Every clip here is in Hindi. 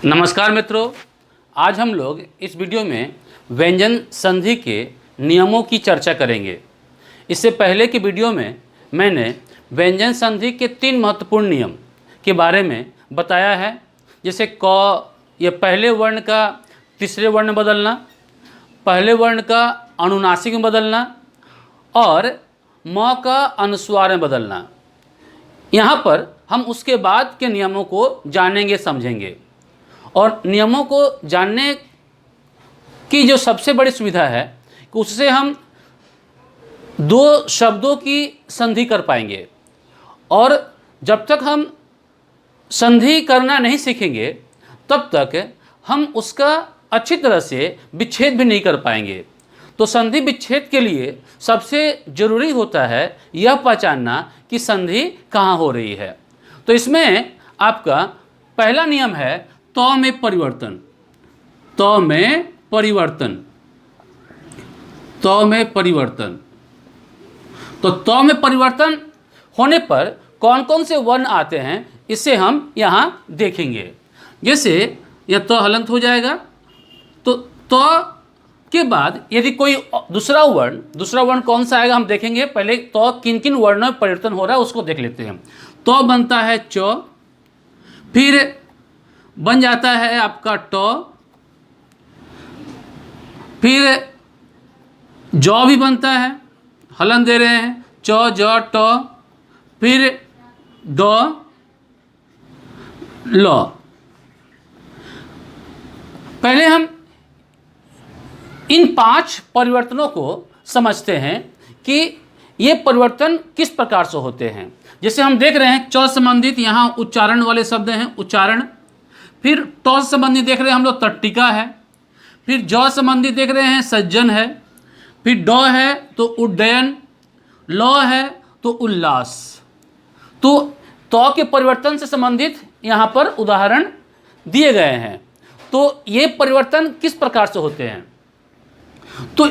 नमस्कार मित्रों, आज हम लोग इस वीडियो में व्यंजन संधि के नियमों की चर्चा करेंगे। इससे पहले की वीडियो में मैंने व्यंजन संधि के 3 महत्वपूर्ण नियम के बारे में बताया है, जैसे क या पहले वर्ण का तीसरे वर्ण में बदलना, पहले वर्ण का अनुनासिक में बदलना और म का अनुस्वार में बदलना। यहाँ पर हम उसके बाद के नियमों को जानेंगे, समझेंगे। और नियमों को जानने की जो सबसे बड़ी सुविधा है कि उससे हम 2 शब्दों की संधि कर पाएंगे। और जब तक हम संधि करना नहीं सीखेंगे तब तक हम उसका अच्छी तरह से विच्छेद भी नहीं कर पाएंगे। तो संधि विच्छेद के लिए सबसे ज़रूरी होता है यह पहचानना कि संधि कहाँ हो रही है। तो इसमें आपका पहला नियम है त में परिवर्तन। त में परिवर्तन, त में परिवर्तन। तो त में परिवर्तन होने पर कौन कौन से वर्ण आते हैं इसे हम यहाँ देखेंगे। जैसे यह त हलंत हो जाएगा, तो त के बाद यदि कोई दूसरा वर्ण कौन सा आएगा हम देखेंगे। पहले त किन किन वर्णों में परिवर्तन हो रहा है उसको देख लेते हैं। त बनता है च, फिर बन जाता है आपका ट, फिर जौ भी बनता है, हलन दे रहे हैं च ज ट, फिर द ल। पहले हम इन 5 परिवर्तनों को समझते हैं कि ये परिवर्तन किस प्रकार से होते हैं। जैसे हम देख रहे हैं च संबंधित यहाँ उच्चारण वाले शब्द हैं, उच्चारण। फिर ट संबंधी देख रहे हैं हम लोग तट्टिका है, फिर ज संबंधी देख रहे हैं सज्जन है, फिर ड है तो उड्डयन, ल है तो उल्लास। तो त के परिवर्तन से संबंधित यहाँ पर उदाहरण दिए गए हैं। तो ये परिवर्तन किस प्रकार से होते हैं, तो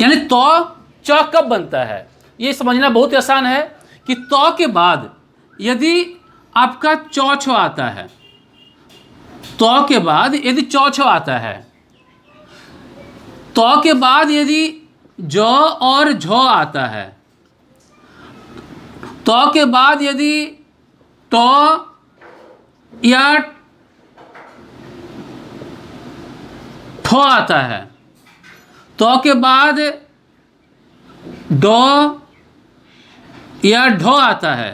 यानी त च कब बनता है ये समझना बहुत आसान है कि त के बाद यदि आपका चौ छ आता है, त के बाद यदि चौ छ आता है, त के बाद यदि ज और झ आता है, त के बाद यदि ट या ठ आता है, त के बाद ड या ढ आता है,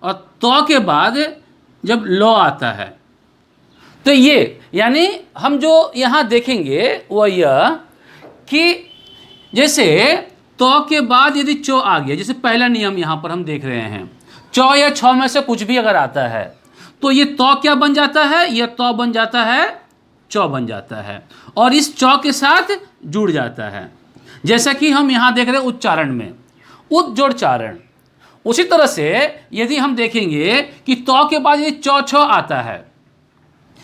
और त के बाद जब ल आता है। तो ये यानी हम जो यहाँ देखेंगे वह यह कि जैसे त के बाद यदि च आ गया, जैसे पहला नियम यहाँ पर हम देख रहे हैं, च या छ में से कुछ भी अगर आता है तो ये त क्या बन जाता है, यह त बन जाता है, च बन जाता है और इस च के साथ जुड़ जाता है। जैसा कि हम यहाँ देख रहे हैं उच्चारण में उच्चारण। उसी तरह से यदि हम देखेंगे कि त के बाद यदि च छ आता है,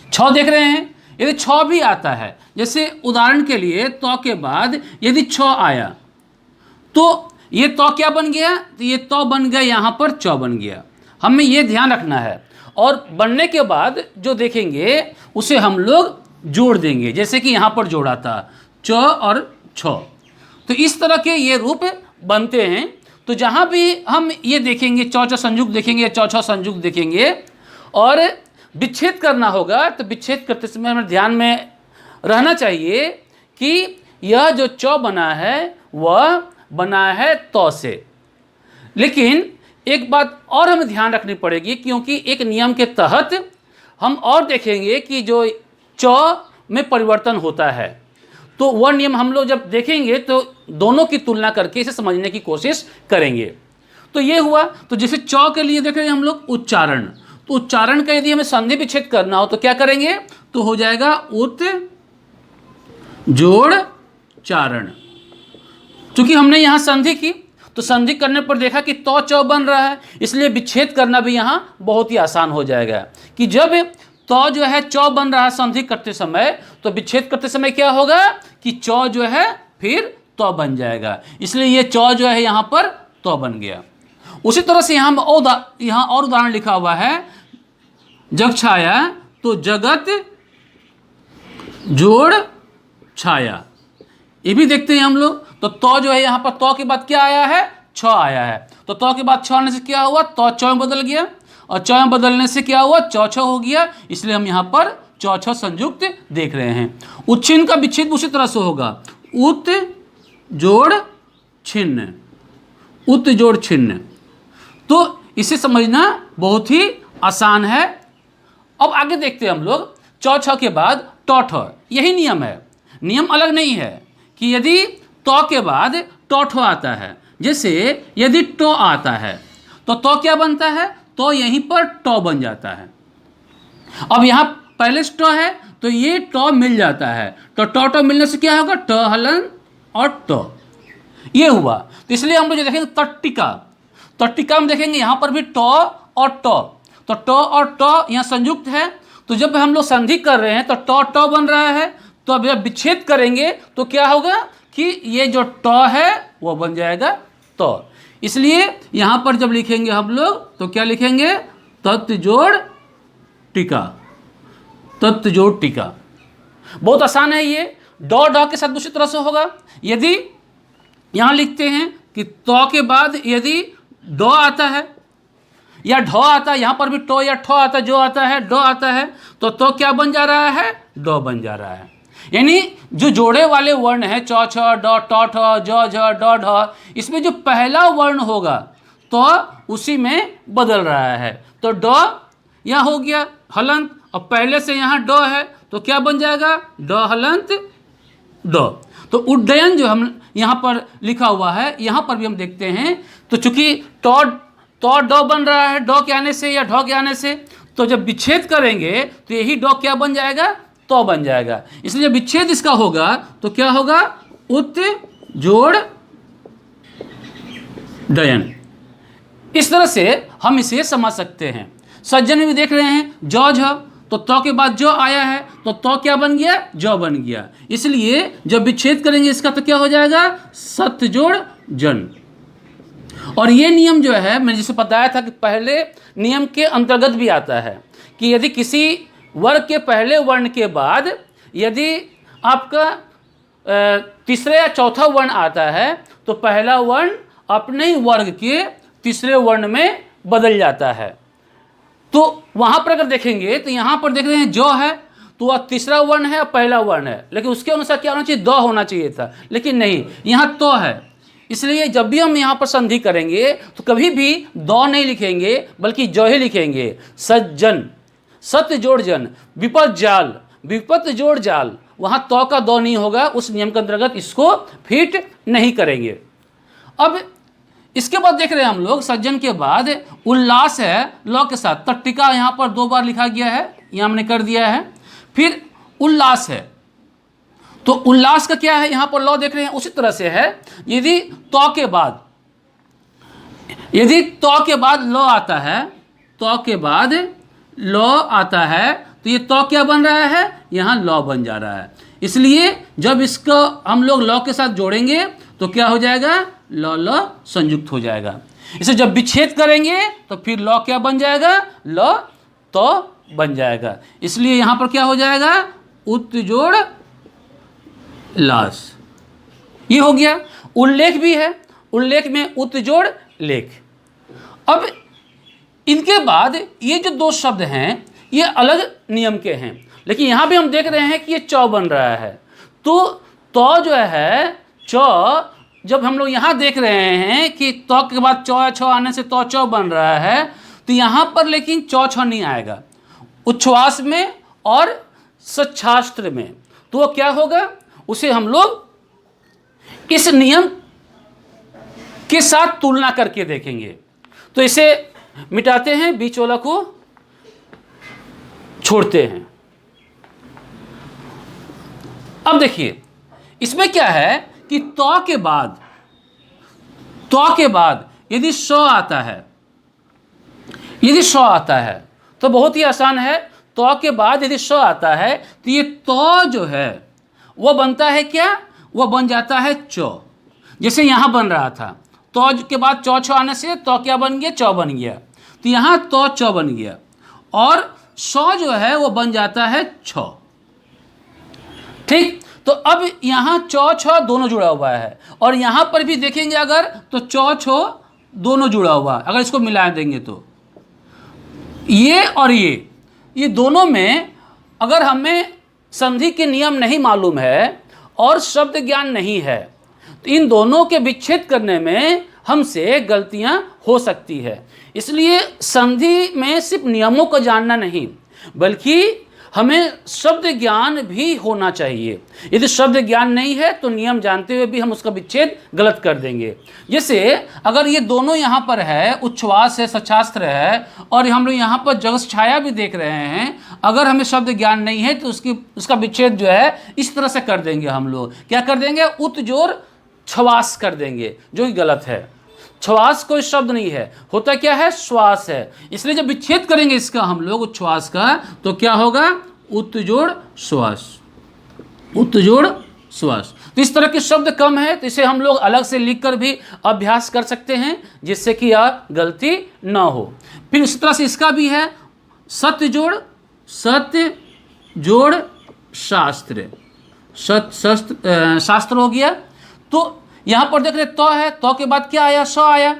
छ देख रहे हैं, यदि छ भी आता है, जैसे उदाहरण के लिए त के बाद यदि छ आया तो ये त क्या बन गया, तो ये त बन गया, यहाँ पर च बन गया। हमें ये ध्यान रखना है और बनने के बाद जो देखेंगे उसे हम लोग जोड़ देंगे, जैसे कि यहाँ पर जोड़ा था च और छ। तो इस तरह के ये रूप बनते हैं। तो जहाँ भी हम ये देखेंगे च च संयुक्त देखेंगे, च छ संयुक्त देखेंगे और विच्छेद करना होगा, तो विच्छेद करते समय हमें ध्यान में रहना चाहिए कि यह जो च बना है वह बना है त से। लेकिन एक बात और हमें ध्यान रखनी पड़ेगी, क्योंकि एक नियम के तहत हम और देखेंगे कि जो च में परिवर्तन होता है, तो वह नियम हम लोग जब देखेंगे तो दोनों की तुलना करके इसे समझने की कोशिश करेंगे। तो ये हुआ। तो जैसे च के लिए देख रहे हैं हम लोग उच्चारण, तो उच्चारण का यदि हमें संधि विच्छेद करना हो तो क्या करेंगे, तो हो जाएगा उत जोड़ चारण। चूंकि हमने यहाँ संधि की तो संधि करने पर देखा कि त च बन रहा है, इसलिए विच्छेद करना भी यहाँ बहुत ही आसान हो जाएगा कि जब त जो है च बन रहा है संधि करते समय, तो विच्छेद करते समय क्या होगा कि च जो है फिर त बन जाएगा, इसलिए ये च जो है यहाँ पर त बन गया। उसी तरह से यहाँ और उदाहरण लिखा हुआ है, जग छाया तो जगत जोड़ छाया। ये भी देखते हैं हम लोग। तो जो है यहाँ पर तो के बाद क्या आया है, छ आया है। तो के बाद छ आने से क्या हुआ, तो च में बदल गया, और च में बदलने से क्या हुआ, छ हो गया। इसलिए हम यहाँ पर छ संयुक्त देख रहे हैं। उच्छिन्न का विच्छेद उसी तरह से होगा, उत जोड़ छिन्न, उत जोड़ छिन्न। तो इसे समझना बहुत ही आसान है। अब आगे देखते हैं हम लोग, छ के बाद ठ, यही नियम है, नियम अलग नहीं है कि यदि तो के बाद ठ आता है, जैसे यदि टो आता है तो क्या बनता है, तो यहीं पर ट बन जाता है। अब यहाँ पहले से ट है तो ये ट मिल जाता है, तो ट मिलने से क्या होगा, ट हलन और ट, ये हुआ। तो इसलिए हम लोग जो देखेंगे तट्टिका, तट्टिका में देखेंगे यहाँ पर भी ट और ट, तो ट और ट यहाँ संयुक्त है। तो जब हम लोग संधि कर रहे हैं तो ट बन रहा है, तो अब जब विच्छेद करेंगे तो क्या होगा कि ये जो ट है वो बन जाएगा तो। इसलिए यहाँ पर जब लिखेंगे हम लोग तो क्या लिखेंगे, तत्व जोड़ टीका, तत्व जोड़ टीका। बहुत आसान है ये। ड के साथ दूसरी तरह से होगा। यदि यहाँ लिखते हैं कि तो के बाद यदि ड आता है या ढ आता है, यहाँ पर भी टो या ठ आता है, जो आता है ड आता है, तो क्या बन जा रहा है, ड बन जा रहा है। यानी जो जोड़े वाले वर्ण है च छ ड ट ठ ज झ ड ढ, इसमें जो पहला वर्ण होगा तो उसी में बदल रहा है। तो ड यहाँ हो गया हलंत, और पहले से यहाँ ड है तो क्या बन जाएगा, ड हलंत ड। तो उड्डयन जो हम यहाँ पर लिखा हुआ है, यहाँ पर भी हम देखते हैं, तो चूंकि तो ड बन रहा है ड के आने से या ढ के आने से, तो जब विच्छेद करेंगे तो यही ड क्या बन जाएगा, तो बन जाएगा। इसलिए जब विच्छेद इसका होगा तो क्या होगा, उत जोड़ डयन। इस तरह से हम इसे समझ सकते हैं। सज्जन में भी देख रहे हैं ज झ, तो के बाद जो आया है तो क्या बन गया, जो बन गया। इसलिए जब विच्छेद करेंगे इसका तो क्या हो जाएगा, सत्य जोड़ जन। और ये नियम जो है मैंने जिसे बताया था कि पहले नियम के अंतर्गत भी आता है कि यदि किसी वर्ग के पहले वर्ण के बाद यदि आपका तीसरे या चौथा वर्ण आता है तो पहला वर्ण अपने ही वर्ग के तीसरे वर्ण में बदल जाता है। तो वहाँ पर अगर देखेंगे तो यहाँ पर देख रहे हैं जो है तो वह तीसरा वर्ण है और पहला वर्ण है, लेकिन उसके अनुसार क्या होना चाहिए, द होना चाहिए था, लेकिन नहीं, यहाँ तो है। इसलिए जब भी हम यहाँ पर संधि करेंगे तो कभी भी द नहीं लिखेंगे बल्कि जो ही लिखेंगे। सज्जन, सत्य जोड़ जन, विपत जाल, विपत जोड़ जाल, वहाँ तो का दो नहीं होगा, उस नियम के अंतर्गत इसको फिट नहीं करेंगे। अब इसके बाद देख रहे हैं हम लोग सज्जन के बाद उल्लास है ल के साथ, तट्टिका यहाँ पर 2 बार लिखा गया है, यहाँ हमने कर दिया है। फिर उल्लास है, तो उल्लास का क्या है, यहाँ पर ल देख रहे हैं उसी तरह से है। यदि तो के बाद ल आता है, तो के बाद ल आता है तो ये तो क्या बन रहा है, यहाँ ल बन जा रहा है। इसलिए जब इसको हम लोग ल के साथ जोड़ेंगे तो क्या हो जाएगा, ल संयुक्त हो जाएगा। इसे जब विच्छेद करेंगे तो फिर ल क्या बन जाएगा, ल तो बन जाएगा। इसलिए यहाँ पर क्या हो जाएगा, उत जोड़ लास, ये हो गया। उल्लेख भी है, उल्लेख में उत जोड़ लेख। अब इनके बाद ये जो 2 शब्द हैं ये अलग नियम के हैं, लेकिन यहाँ भी हम देख रहे हैं कि ये चौ बन रहा है। तो जो है चौ, जब हम लोग यहाँ देख रहे हैं कि तो के बाद चौ या छ आने से तो चौ बन रहा है, तो यहाँ पर लेकिन चौ छ नहीं आएगा उच्छ्वास में और सच्छास्त्र में। तो वो क्या होगा, उसे हम लोग इस नियम के साथ तुलना करके देखेंगे। तो इसे मिटाते हैं, बीच वाला को छोड़ते हैं। अब देखिए इसमें क्या है कि तो के बाद यदि स आता है, यदि स आता है तो बहुत ही आसान है। तो के बाद यदि स आता है तो ये तो जो है वो बनता है क्या, वो बन जाता है चौ, जैसे यहाँ बन रहा था। तो के बाद चौ छ आने से तो क्या बन गया, चौ बन गया। तो यहाँ तो चौ बन गया। और शौ जो है वो बन जाता है छ। ठीक, तो अब यहाँ चौ छ दोनों जुड़ा हुआ है, और यहाँ पर भी देखेंगे अगर तो चौ छ दोनों जुड़ा हुआ है। अगर इसको मिला देंगे तो ये और ये दोनों में अगर हमें संधि के नियम नहीं मालूम है और शब्द ज्ञान नहीं है तो इन दोनों के विच्छेद करने में हमसे गलतियां हो सकती है। इसलिए संधि में सिर्फ नियमों को जानना नहीं बल्कि हमें शब्द ज्ञान भी होना चाहिए। यदि शब्द ज्ञान नहीं है तो नियम जानते हुए भी हम उसका विच्छेद गलत कर देंगे। जैसे अगर ये दोनों यहाँ पर है, उच्छ्वास है, सच्छास्त्र है, और हम लोग यहाँ पर जगत छाया भी देख रहे हैं, अगर हमें शब्द ज्ञान नहीं है तो उसका विच्छेद जो है इस तरह से कर देंगे। हम लोग क्या कर देंगे, उत जोड़ छवास कर देंगे, जो कि गलत है। छवास कोई शब्द नहीं है, होता क्या है, श्वास है। इसलिए जब विच्छेद करेंगे इसका हम लोग उच्छ्वास का तो क्या होगा, उत जोड़ श्वास, उत जोड़ श्वास। तो इस तरह के शब्द कम है तो इसे हम लोग अलग से लिखकर भी अभ्यास कर सकते हैं जिससे कि यह गलती ना हो। फिर इस तरह से इसका भी है, सत्य जोड़ शास्त्र, शास्त्र हो गया। तो यहाँ पर देख रहे तो है, तो के बाद क्या आया, स आया।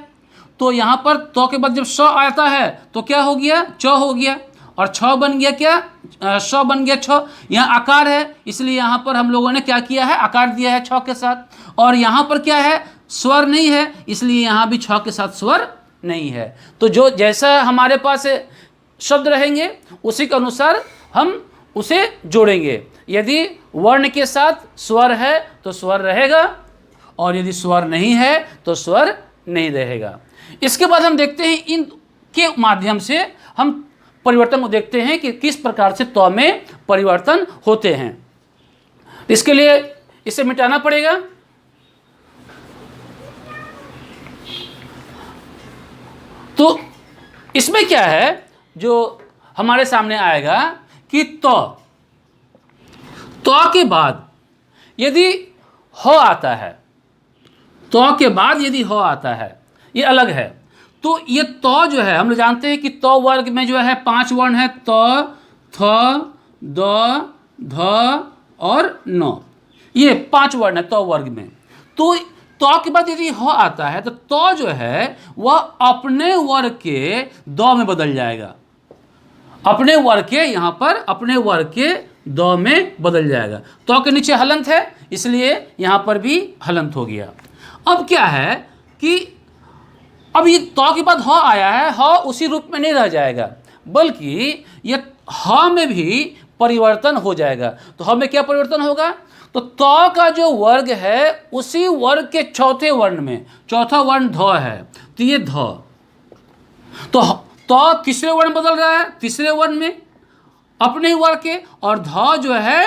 तो यहाँ पर तो के बाद जब स आता है तो क्या हो गया, च हो गया, और छ बन गया क्या, स बन गया छ। यहाँ आकार है इसलिए यहाँ पर हम लोगों ने क्या किया है, आकार दिया है छ के साथ। और यहाँ पर क्या है, स्वर नहीं है इसलिए यहाँ भी छ के साथ स्वर नहीं है। तो जो जैसा हमारे पास शब्द रहेंगे उसी के अनुसार हम उसे जोड़ेंगे। यदि वर्ण के साथ स्वर है तो स्वर रहेगा, और यदि स्वर नहीं है तो स्वर नहीं रहेगा। इसके बाद हम देखते हैं इन के माध्यम से हम परिवर्तन को देखते हैं कि किस प्रकार से त्व में परिवर्तन होते हैं। इसके लिए इसे मिटाना पड़ेगा। तो इसमें क्या है जो हमारे सामने आएगा कि त्व के बाद यदि हो आता है, तो के बाद यदि हो आता है, ये अलग है। तो ये तो जो है हम लोग जानते हैं कि तो वर्ग में जो है 5 वर्ण है, तो, थ, द, ध और न, ये 5 वर्ण है तो वर्ग में। तो के बाद यदि हो आता है तो जो है वह अपने वर्ग के द में बदल जाएगा, अपने वर्ग के, यहाँ पर अपने वर्ग के द में बदल जाएगा। तो के नीचे हलंत है इसलिए यहाँ पर भी हलंत हो गया। अब क्या है कि अब ये तो के बाद ह आया है, ह उसी रूप में नहीं रह जाएगा बल्कि ये ह में भी परिवर्तन हो जाएगा। तो ह में क्या परिवर्तन होगा, तो का जो वर्ग है उसी वर्ग के चौथे वर्ण में, चौथा वर्ण ध है तो ये ध, तो किसरे वर्ण बदल रहा है, तीसरे वर्ण में अपने वर्ग के, और ध जो है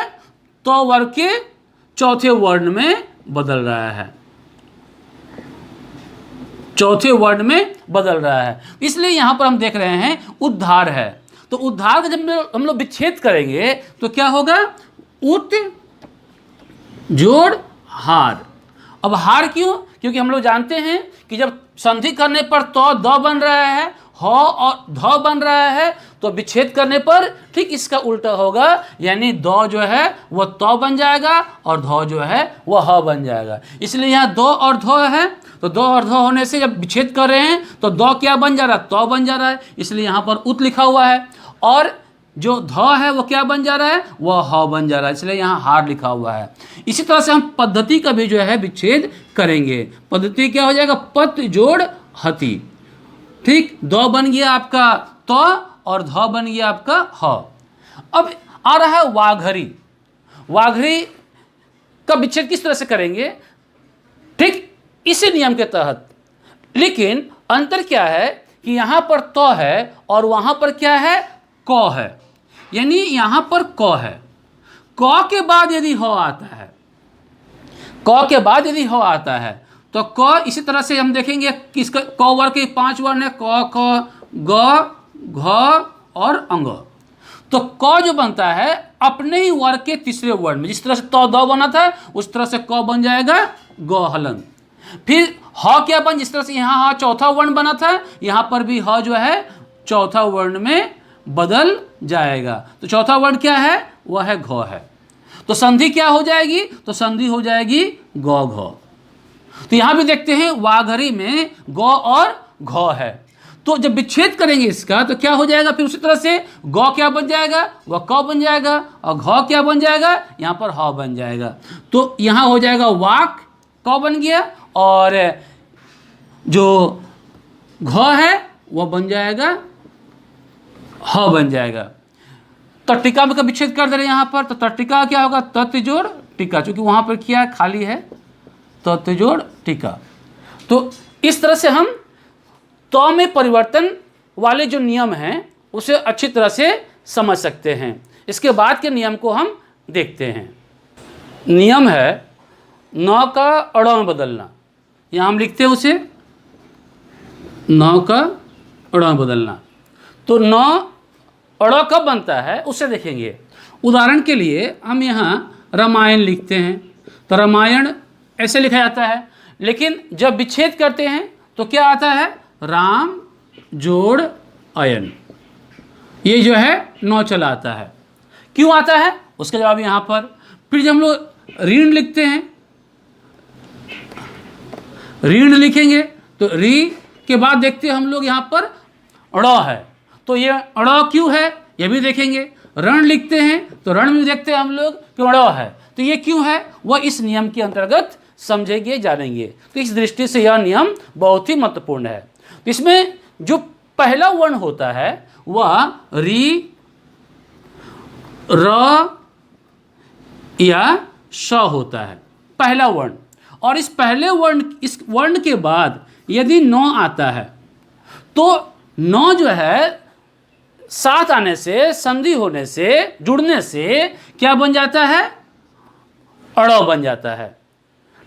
तो वर्ग के चौथे वर्ण में बदल रहा है, चौथे वर्ण में बदल रहा है। इसलिए यहां पर हम देख रहे हैं उद्धार है। तो उद्धार का जब हम लोग विच्छेद करेंगे तो क्या होगा, उत जोड़ हार। अब हार क्यों, क्योंकि हम लोग जानते हैं कि जब संधि करने पर तो द बन रहा है, ह और ध बन रहा है, तो विच्छेद करने पर ठीक इसका उल्टा होगा, यानी द जो है वह तो बन जाएगा और ध जो है वह ह बन जाएगा। इसलिए यहाँ दो और ध है, तो दो और ध होने से जब विच्छेद कर रहे हैं तो द क्या बन जा रहा है, तो बन जा रहा है, इसलिए यहाँ पर उत लिखा हुआ है, और जो ध है वो क्या बन जा रहा है, वह ह बन जा रहा है, इसलिए यहाँ हार लिखा हुआ है। इसी तरह से हम पद्धति का भी जो है विच्छेद करेंगे। पद्धति क्या हो जाएगा, पत जोड़ हति। ठीक, द बन गया आपका तो और ध बन गया आपका ह। अब आ रहा है वाघरी। वाघरी का विच्छेद किस तरह से करेंगे, ठीक इसी नियम के तहत, लेकिन अंतर क्या है कि यहाँ पर तो है और वहाँ पर क्या है, क है, यानी यहाँ पर क है, क के बाद यदि हो आता है, क के बाद यदि हो आता है तो क इसी तरह से हम देखेंगे कि इसका क वर्ग के 5 वर्ण है, क, ख, ग, घ और अंग। तो क जो बनता है अपने ही वर्ग के तीसरे वर्ण में, जिस तरह से तो द बना था उस तरह से क बन जाएगा ग हलन। फिर ह क्या बन, जिस तरह से यहाँ ह चौथा वर्ण बना था, यहाँ पर भी ह जो है चौथा वर्ण में बदल जाएगा। तो चौथा वर्ण क्या है? वह है घ है। तो संधि क्या हो जाएगी? तो संधि हो जाएगी गौ घ। तो यहां भी देखते हैं वाघरी में गौ और घ है। तो जब विच्छेद करेंगे इसका तो क्या हो जाएगा? फिर उसी तरह से गौ क्या बन जाएगा? वह क बन जाएगा, और घ क्या बन जाएगा? यहां पर ह बन जाएगा। तो यहां हो जाएगा वाक, क बन गया, और जो घ है वह बन जाएगा ह बन जाएगा। तट्टिका में का विच्छेद कर दे रहे हैं यहां पर, तो तट्टिका क्या होगा? तत्व जोड़ टिका, क्योंकि वहां पर क्या है? खाली है, तत्व जोड़ टिका। तो इस तरह से हम तो में परिवर्तन वाले जो नियम हैं उसे अच्छी तरह से समझ सकते हैं। इसके बाद के नियम को हम देखते हैं। नियम है न का अड़ में बदलना। यहाँ हम लिखते हैं उसे न का अड़ में बदलना। तो न अड़ कब बनता है उसे देखेंगे। उदाहरण के लिए हम यहाँ रामायण लिखते हैं, तो रामायण ऐसे लिखा जाता है, लेकिन जब विच्छेद करते हैं तो क्या आता है? राम जोड़ अयन, ये जो है नौ चला आता है। क्यों आता है उसका जवाब यहाँ पर। फिर जब हम लोग ऋण लिखते हैं, ऋण लिखेंगे तो री के बाद देखते हैं हम लोग यहाँ पर अड़ है, तो ये अड़ क्यों है ये भी देखेंगे। रण लिखते हैं तो रण में देखते हैं हम लोग कि अड़ है, तो ये क्यों है वह इस नियम के अंतर्गत समझेंगे, जानेंगे। तो इस दृष्टि से यह नियम बहुत ही महत्वपूर्ण है। तो इसमें जो पहला वर्ण होता है वह री, र या श होता है, पहला वर्ण। और इस पहले वर्ण, इस वर्ण के बाद यदि नौ आता है तो नौ जो है साथ आने से, संधि होने से, जुड़ने से क्या बन जाता है? अड़ बन जाता है।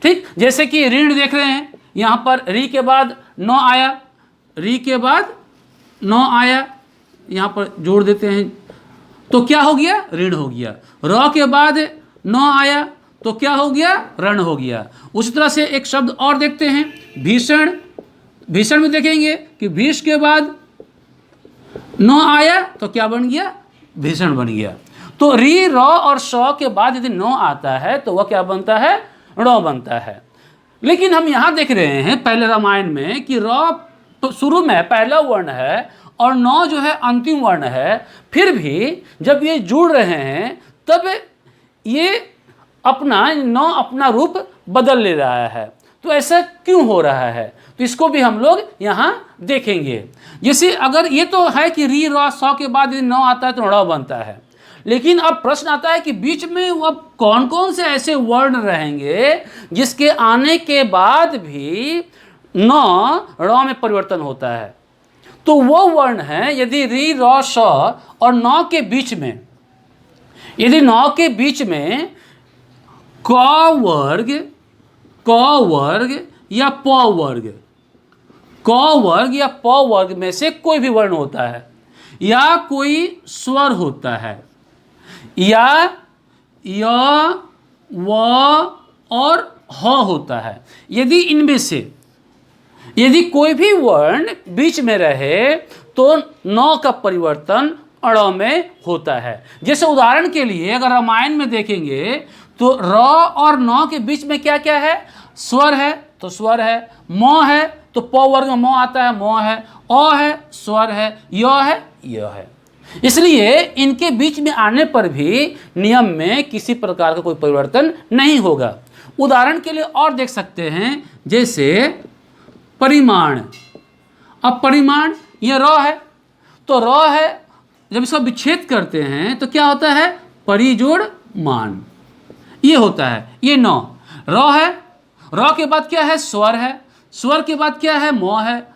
ठीक, जैसे कि ऋण देख रहे हैं, यहाँ पर री के बाद नौ आया, री के बाद नौ आया, यहाँ पर जोड़ देते हैं तो क्या हो गया? ऋण हो गया। र के बाद नौ आया तो क्या हो गया? रण हो गया। उसी तरह से एक शब्द और देखते हैं, भीषण। भीषण में देखेंगे कि भीष के बाद नौ आया तो क्या बन गया? भीषण बन गया। तो री, र और श के बाद यदि नौ आता है तो वह क्या बनता है? ण बनता है। लेकिन हम यहाँ देख रहे हैं पहले रामायण में कि र शुरू में पहला वर्ण है और नौ जो है अंतिम वर्ण है, फिर भी जब ये जुड़ रहे हैं तब ये अपना नौ अपना रूप बदल ले रहा है। तो ऐसा क्यों हो रहा है? तो इसको भी हम लोग यहाँ देखेंगे। जैसे अगर ये तो है कि री, र, स के बाद यदि नौ आता है तो ण बनता है, लेकिन अब प्रश्न आता है कि बीच में वो कौन कौन से ऐसे वर्ण रहेंगे जिसके आने के बाद भी नौ ण में परिवर्तन होता है। तो वो वर्ण है यदि री, र, श और नौ के बीच में, यदि नौ के बीच में क वर्ग, क वर्ग या प वर्ग, क वर्ग या प वर्ग में से कोई भी वर्ण होता है, या कोई स्वर होता है, या य, व और ह होता है, यदि इनमें से यदि कोई भी वर्ण बीच में रहे तो नौ का परिवर्तन अड़ में होता है। जैसे उदाहरण के लिए अगर रामायण में देखेंगे तो र और नौ के बीच में क्या क्या है? स्वर है तो स्वर है, म है तो प वर्ग में म आता है, म है, अ है स्वर है, य है य है। इसलिए इनके बीच में आने पर भी नियम में किसी प्रकार का कोई परिवर्तन नहीं होगा। उदाहरण के लिए और देख सकते हैं, जैसे परिमाण। अब परिमाण ये र है, तो र है, जब इसका विच्छेद करते हैं तो क्या होता है? परिजोड़ मान, ये होता है। ये नौ र है, र के बाद क्या है? स्वर है, स्वर के बाद क्या है? म है,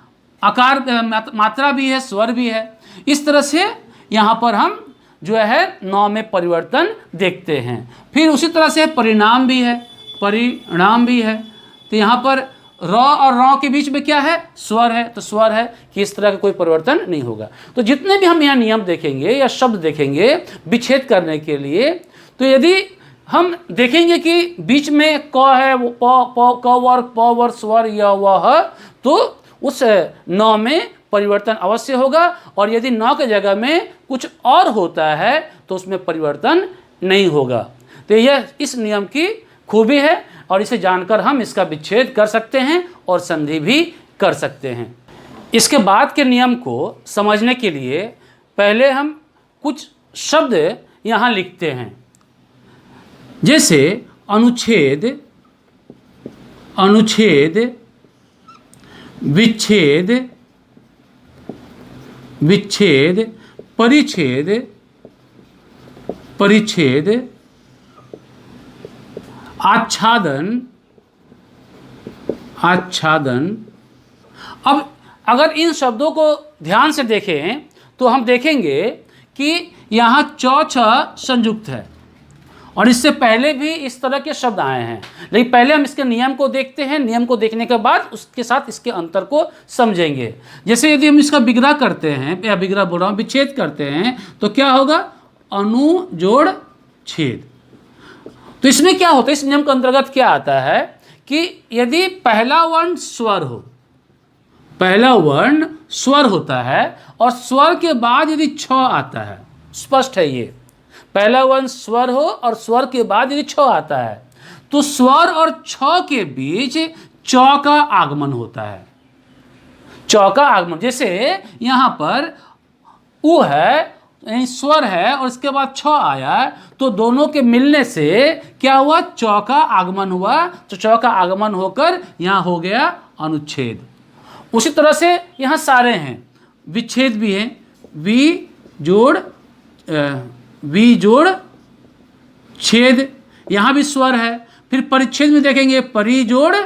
आकार मात्रा भी है, स्वर भी है। इस तरह से यहाँ पर हम जो है नौ में परिवर्तन देखते हैं। फिर उसी तरह से परिणाम भी है, परिणाम भी है। तो यहाँ पर र और र के बीच में क्या है? स्वर है, तो स्वर है कि इस तरह का कोई परिवर्तन नहीं होगा। तो जितने भी हम यहाँ नियम देखेंगे या शब्द देखेंगे विच्छेद करने के लिए, तो यदि हम देखेंगे कि बीच में क है, क वर्ग, प वर्ग, स्वर या वह, तो उस नौ में परिवर्तन अवश्य होगा, और यदि न के जगह में कुछ और होता है तो उसमें परिवर्तन नहीं होगा। तो यह इस नियम की खूबी है, और इसे जानकर हम इसका विच्छेद कर सकते हैं और संधि भी कर सकते हैं। इसके बाद के नियम को समझने के लिए पहले हम कुछ शब्द यहाँ लिखते हैं, जैसे अनुच्छेद, अनुच्छेद, विच्छेद, विच्छेद, परिच्छेद, परिच्छेद, आच्छादन, आच्छादन। अब अगर इन शब्दों को ध्यान से देखें तो हम देखेंगे कि यहाँ चौथा संयुक्त है, और इससे पहले भी इस तरह के शब्द आए हैं, लेकिन पहले हम इसके नियम को देखते हैं। नियम को देखने के बाद उसके साथ इसके अंतर को समझेंगे। जैसे यदि हम इसका विग्रह करते हैं, या विग्रह बोल रहा हूँ, विच्छेद करते हैं, तो क्या होगा? अनु जोड़ छेद। तो इसमें क्या होता है, इस नियम के अंतर्गत क्या आता है कि यदि पहला वर्ण स्वर हो, पहला वर्ण स्वर होता है और स्वर के बाद यदि छ आता है, स्पष्ट है ये, पहला वर्ण स्वर हो और स्वर के बाद यदि छ आता है, तो स्वर और छ के बीच चौ का आगमन होता है। चौ का आगमन, जैसे यहाँ पर उ है, यही स्वर है और इसके बाद छ आया, तो दोनों के मिलने से क्या हुआ? चौ का आगमन हुआ। तो चौ का आगमन होकर यहाँ हो गया अनुच्छेद। उसी तरह से यहाँ सारे हैं, विच्छेद भी हैं, वी जोड़ छेद, यहाँ भी स्वर है। फिर परिच्छेद में देखेंगे परि जोड़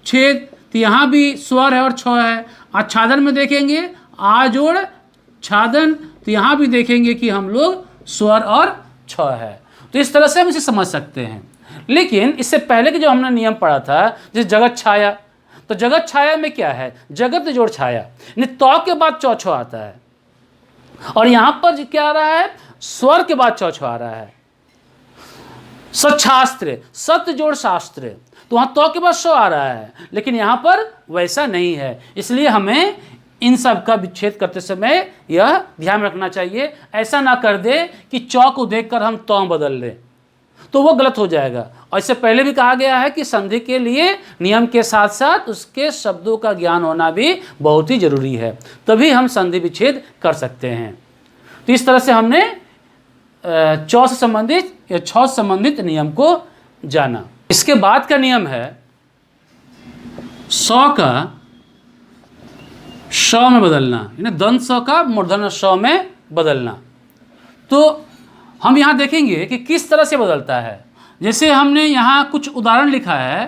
छेद, तो यहाँ भी स्वर है और छ है। आच्छादन में देखेंगे आ जोड़ छादन, तो यहाँ भी देखेंगे कि हम लोग स्वर और छ है। तो इस तरह से हम इसे समझ सकते हैं। लेकिन इससे पहले के जो हमने नियम पढ़ा था, जैसे जगत छाया, तो जगत छाया में क्या है? जगत जोड़ छाया, यानी तौ के बाद चौ छ आता है, और यहाँ पर क्या आ रहा है? स्वर के बाद चौ छ आ रहा है। सच्छास्त्र, सत्य जोड़ शास्त्र, तो वहाँ तौ के बाद सौ आ रहा है, लेकिन यहाँ पर वैसा नहीं है। इसलिए हमें इन सब का विच्छेद करते समय यह ध्यान रखना चाहिए, ऐसा ना कर दे कि चौ को देखकर हम तौ बदल लें, तो वो गलत हो जाएगा। और इससे पहले भी कहा गया है कि संधि के लिए नियम के साथ साथ उसके शब्दों का ज्ञान होना भी बहुत ही जरूरी है, तभी हम संधि विच्छेद कर सकते हैं। तो इस तरह से हमने चौ से संबंधित या छ से संबंधित नियम को जाना। इसके बाद का नियम है सौ का श में बदलना, यानी दंत स का मूर्धन्य श में बदलना। तो हम यहाँ देखेंगे कि किस तरह से बदलता है। जैसे हमने यहाँ कुछ उदाहरण लिखा है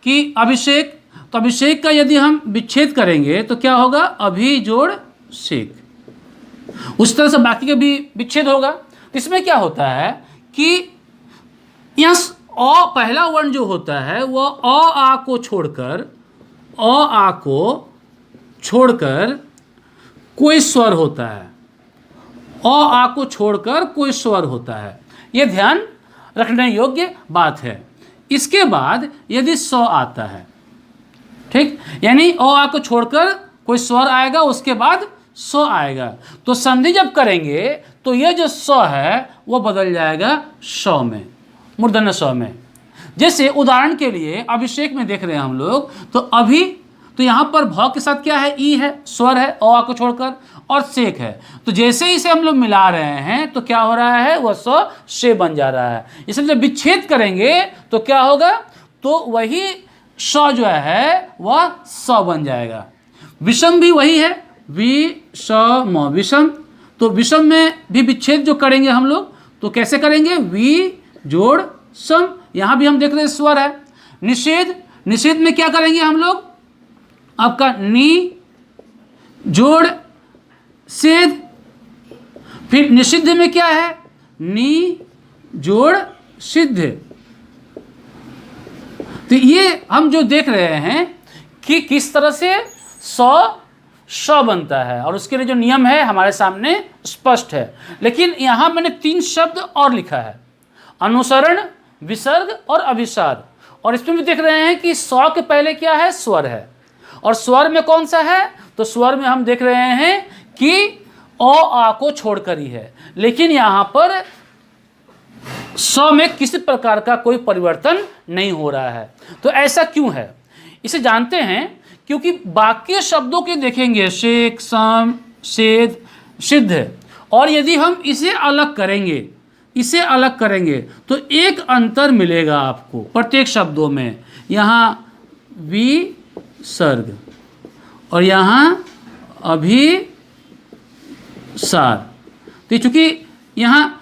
कि अभिषेक, तो अभिषेक का यदि हम विच्छेद करेंगे तो क्या होगा? अभि जोड़ शेक। उस तरह से बाकी का भी विच्छेद होगा। तो इसमें क्या होता है कि यहाँ अ पहला वर्ण जो होता है वह अ आ को छोड़कर कोई स्वर होता है। अ आ को छोड़कर कोई स्वर होता है, यह ध्यान रखने योग्य बात है। इसके बाद यदि स आता है, ठीक, यानी अ आ को छोड़कर कोई स्वर आएगा, उसके बाद स आएगा, तो संधि जब करेंगे तो यह जो स है वो बदल जाएगा श में, मूर्धन्य स में। जैसे उदाहरण के लिए अभिषेक में देख रहे हैं हम लोग, तो अभी, तो यहाँ पर भ के साथ क्या है? ई है, स्वर है अ आ को छोड़कर, और शेक है। तो जैसे ही इसे हम लोग मिला रहे हैं तो क्या हो रहा है? वह स शे बन जा रहा है। इसलिए जब विच्छेद करेंगे तो क्या होगा? तो वही स जो है वह स बन जाएगा। विषम भी वही है, वि ष म, विषम। तो विषम में भी विच्छेद जो करेंगे हम लोग तो कैसे करेंगे? वि जोड़ सम, यहाँ भी हम देख रहे हैं स्वर है। निषेध, निषेध में क्या करेंगे हम लोग? आपका नी जोड़ सेध। फिर निषिद्ध में क्या है? नी जोड़ सिद्ध। तो ये हम जो देख रहे हैं कि किस तरह से श बनता है, और उसके लिए जो नियम है हमारे सामने स्पष्ट है। लेकिन यहाँ मैंने 3 शब्द और लिखा है, अनुसरण, विसर्ग और अभिसार। और इसमें भी देख रहे हैं कि स के पहले क्या है? स्वर है, और स्वर में कौन सा है, तो स्वर में हम देख रहे हैं कि ओ आ को छोड़कर ही है, लेकिन यहाँ पर स में किसी प्रकार का कोई परिवर्तन नहीं हो रहा है। तो ऐसा क्यों है, इसे जानते हैं। क्योंकि बाकी शब्दों के देखेंगे शेख, सम, सेद, सिद्ध, और यदि हम इसे अलग करेंगे तो एक अंतर मिलेगा आपको प्रत्येक शब्दों में। यहाँ विसर्ग और यहाँ अभिसार। तो चूंकि यहाँ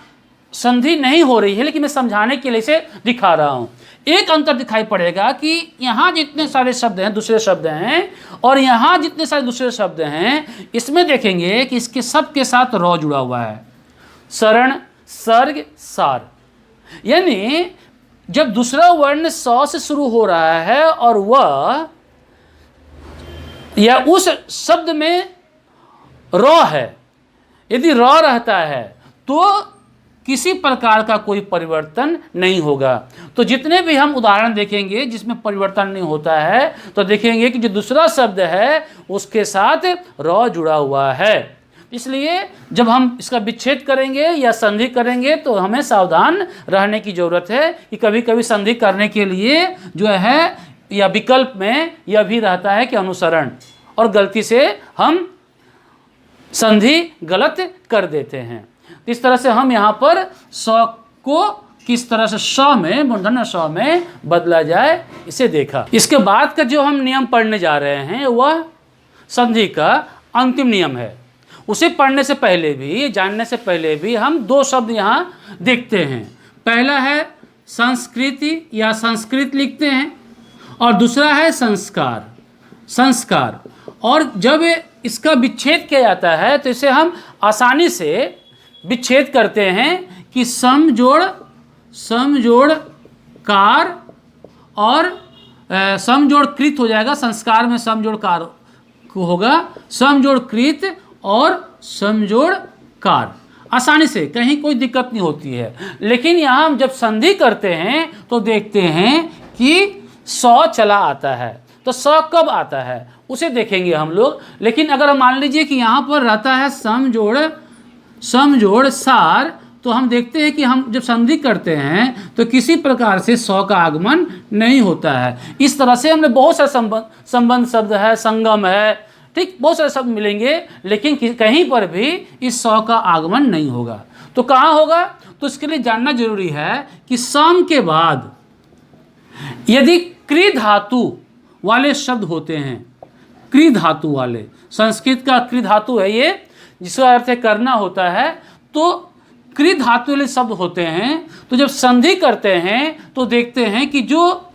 संधि नहीं हो रही है, लेकिन मैं समझाने के लिए इसे दिखा रहा हूँ। एक अंतर दिखाई पड़ेगा कि यहाँ जितने सारे शब्द हैं दूसरे शब्द हैं, और यहाँ जितने सारे दूसरे शब्द हैं, इसमें देखेंगे कि इसके सब के साथ रौ जुड़ा हुआ है। शरण, सर्ग, सार। यानी जब दूसरा वर्ण सौ से शुरू हो रहा है और वह या उस शब्द में रौ है, यदि रौ रहता है तो किसी प्रकार का कोई परिवर्तन नहीं होगा। तो जितने भी हम उदाहरण देखेंगे जिसमें परिवर्तन नहीं होता है, तो देखेंगे कि जो दूसरा शब्द है उसके साथ रौ जुड़ा हुआ है। इसलिए जब हम इसका विच्छेद करेंगे या संधि करेंगे तो हमें सावधान रहने की ज़रूरत है कि कभी कभी संधि करने के लिए जो है या विकल्प में यह भी रहता है कि अनुसरण, और गलती से हम संधि गलत कर देते हैं। इस तरह से हम यहाँ पर सौ को किस तरह से श में, मूर्धन्य श में बदला जाए इसे देखा। इसके बाद का जो हम नियम पढ़ने जा रहे हैं वह संधि का अंतिम नियम है। उसे पढ़ने से पहले भी, जानने से पहले भी हम दो शब्द यहाँ देखते हैं। पहला है संस्कृति या संस्कृत लिखते हैं, और दूसरा है संस्कार, संस्कार। और जब इसका विच्छेद किया जाता है तो इसे हम आसानी से विच्छेद करते हैं कि सम जोड़ कार और सम जोड़ कृत हो जाएगा। संस्कार में सम जोड़ कार होगा, सम जोड़ कृत और सम जोड़ कार, आसानी से, कहीं कोई दिक्कत नहीं होती है। लेकिन यहाँ हम जब संधि करते हैं तो देखते हैं कि सौ चला आता है। तो सौ कब आता है उसे देखेंगे हम लोग। लेकिन अगर मान लीजिए कि यहाँ पर रहता है सम जोड़ सार, तो हम देखते हैं कि हम जब संधि करते हैं तो किसी प्रकार से सौ का आगमन नहीं होता है। इस तरह से हमने बहुत सारे संबंध शब्द है, संगम है, ठीक, बहुत सारे शब्द मिलेंगे, लेकिन कहीं पर भी इस सौ का आगमन नहीं होगा। तो कहाँ होगा, तो इसके लिए जानना जरूरी है कि सम के बाद यदि कृ धातु वाले शब्द होते हैं, कृ धातु वाले, संस्कृत का कृ धातु है ये, जिसका अर्थ है करना होता है, तो कृ धातु वाले शब्द होते हैं। तो जब संधि करते हैं तो देखते हैं कि जो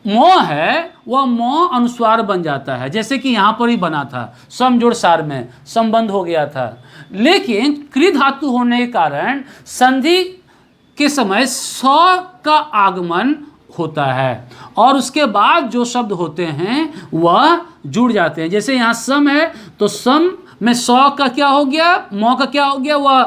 मौ है वह मौ अनुस्वार बन जाता है, जैसे कि यहाँ पर ही बना था, सम जोड़ सार में संबंध हो गया था। लेकिन कृ धातु होने के कारण संधि के समय सौ का आगमन होता है, और उसके बाद जो शब्द होते हैं वह जुड़ जाते हैं। जैसे यहाँ सम है तो सम में सौ का क्या हो गया, मौ का क्या हो गया, वह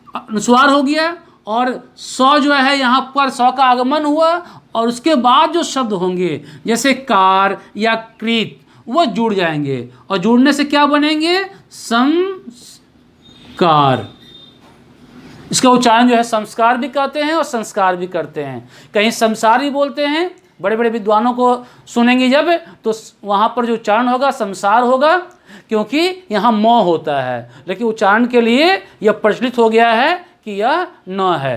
अनुस्वार हो गया, और सौ जो है यहाँ पर सौ का आगमन हुआ, और उसके बाद जो शब्द होंगे जैसे कार या कृत वो जुड़ जाएंगे, और जुड़ने से क्या बनेंगे, संस्कार। इसका उच्चारण जो है संस्कार भी कहते हैं और संस्कार भी करते हैं। कहीं संसार भी बोलते हैं, बड़े बड़े विद्वानों को सुनेंगे जब, तो वहाँ पर जो उच्चारण होगा संसार होगा, क्योंकि यहाँ मौ होता है। लेकिन उच्चारण के लिए यह प्रचलित हो गया है कि यह न है,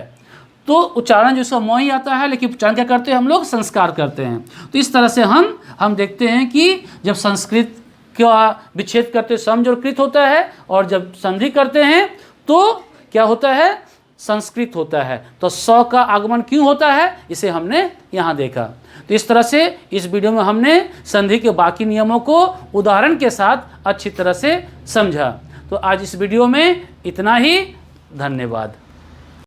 तो उच्चारण जो इसका मौ ही आता है, लेकिन उच्चारण क्या करते हैं हम लोग, संस्कार करते हैं। तो इस तरह से हम देखते हैं कि जब संस्कृत का विच्छेद करते सम जोड़ कृत होता है, और जब संधि करते हैं तो क्या होता है, संस्कृत होता है। तो सौ का आगमन क्यों होता है इसे हमने यहाँ देखा। तो इस तरह से इस वीडियो में हमने संधि के बाकी नियमों को उदाहरण के साथ अच्छी तरह से समझा। तो आज इस वीडियो में इतना ही, धन्यवाद।